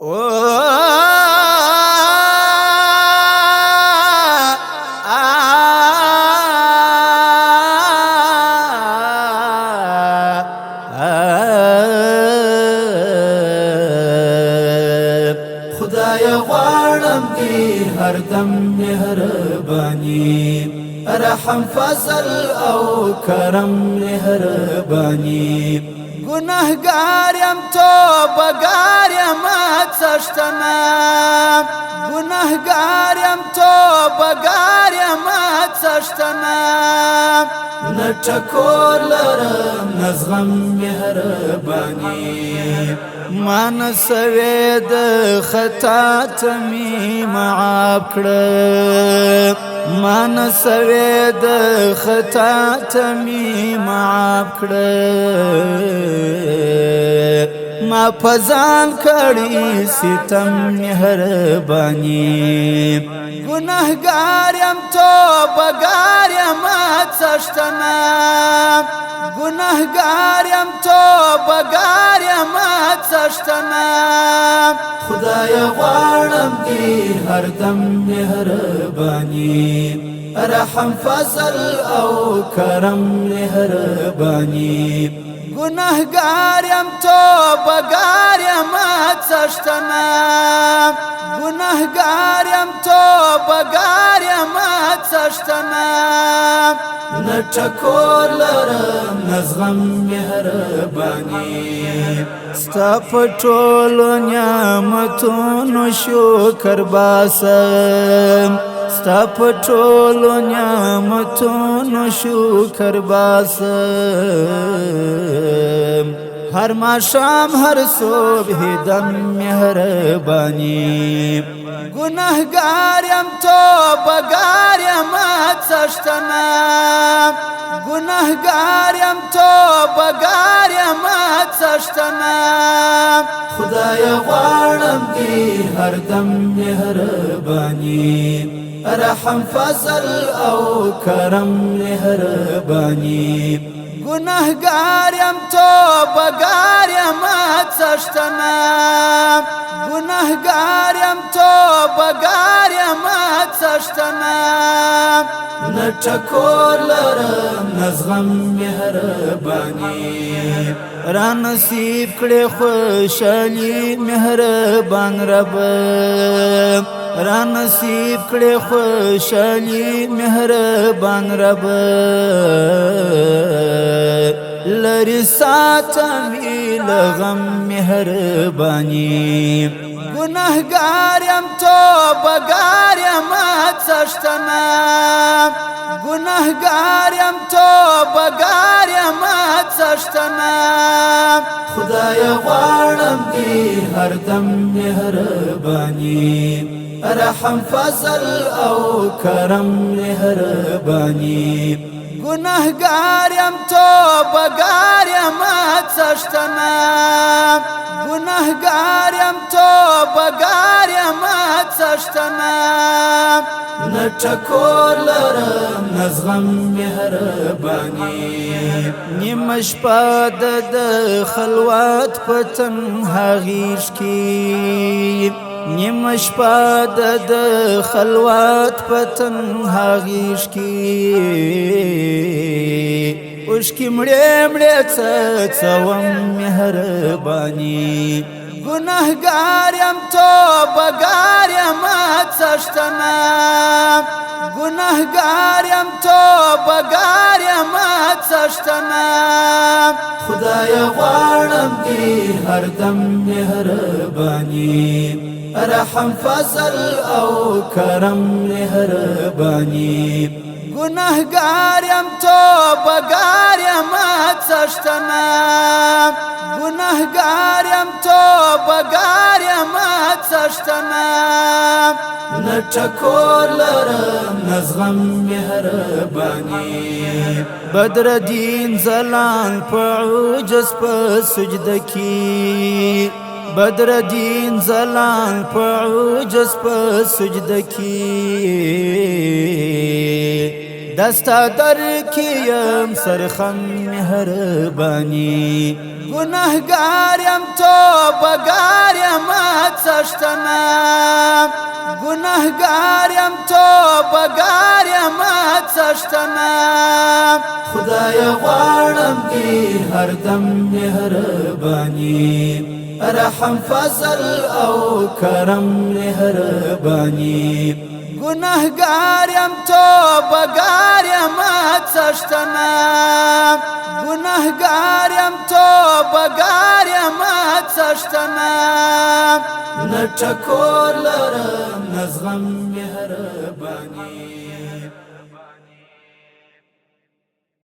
خدای غواړم دی هر دم مهرباني رحم فضل او کرم مهرباني گناهگار یم توبه‌گار یم څشتنه گناهگار یم توبه‌گار یم څشتنه نه ټکور لرم نه زغم مهرباني ما نه سوې د خطا ته مې معاف کړه ما نه سوې د خطا ته مې معاف کړه ما په ځان کړی ستم مهرباني ګناهګار یم توبه‌ګار یم څشتنه گناهگار یم توبه‌گار یم څشتنه خدای غواړم دی هر دم مهرباني رحم فضل او کرم مهرباني گناهگار یم توبه‌گار یم څشتنه گناهگار یم توبه‌گار یم څشتنه نه ټکور لرم نه زغم مهرباني ستا په ټولو نعمتونو شکر باسم ستا په ټولو نعمتونو شکر باسم هر ماښام هر صبح دم مهرباني گناهگار یم توبه‌گار یم څشتنه گناهگار یم توبه‌گار یم څشتنه خدای غواړم دی هر دم مهرباني رحم فضل او کرم مهرباني گناهگار یم توبه‌گار یم څشتنه گناهگار یم توبه‌گار یم څشتنه نه ټکور لرم نه زغم مهرباني را نصیب کړې خوشالي مهربان رب را نصیب کړې خوشالي مهربان رب لری ساتمی لغم مهرباني گناهگار یم توبه‌گار یم څشتنه گناهگار یم توبه‌گار یم څشتنه خدای غواړم دی هر دم مهرباني رحم فضل او کرم مهرباني گناهگار یم توبه‌گار یم څشتنه گناهگار یم توبه‌گار یم څشتنه نه ټکور لرم نه زغم مهرباني نیمه شپه د خلوت په تنها غیږ کې نیمه شپه د خلوت په تنها غیږ کې اوښکې مړې مړې څڅوم مهرباني گناهگار یم توبه‌گار یم څشتنه گناهگار یم توبه‌گار یم څشتنه خدای غواړم دی هر دم مهرباني رحم فضل او کرم مهرباني گناهگار یم توبه‌گار یم څشتنه گناهگار یم توبه‌گار یم څشتنه نه ټکور لرم نه زغم مهرباني بدر دین زلان په عجز په سجده کې بدر دین زلان په عجز په سجده کې دستا در کیم سرخم مهربانی گناهگار یم توبه‌گار یم څشتمه گناهگار یم توبهگار یم څشتمه خدای غواړم دی هر دم مهربانی رحم فضل او کرم مهربانی گناهگار یم توبهگار یم څشتمه گناهگار یم توبهگار یم څشتمه نه ټکور لرم نه زغم مهرباني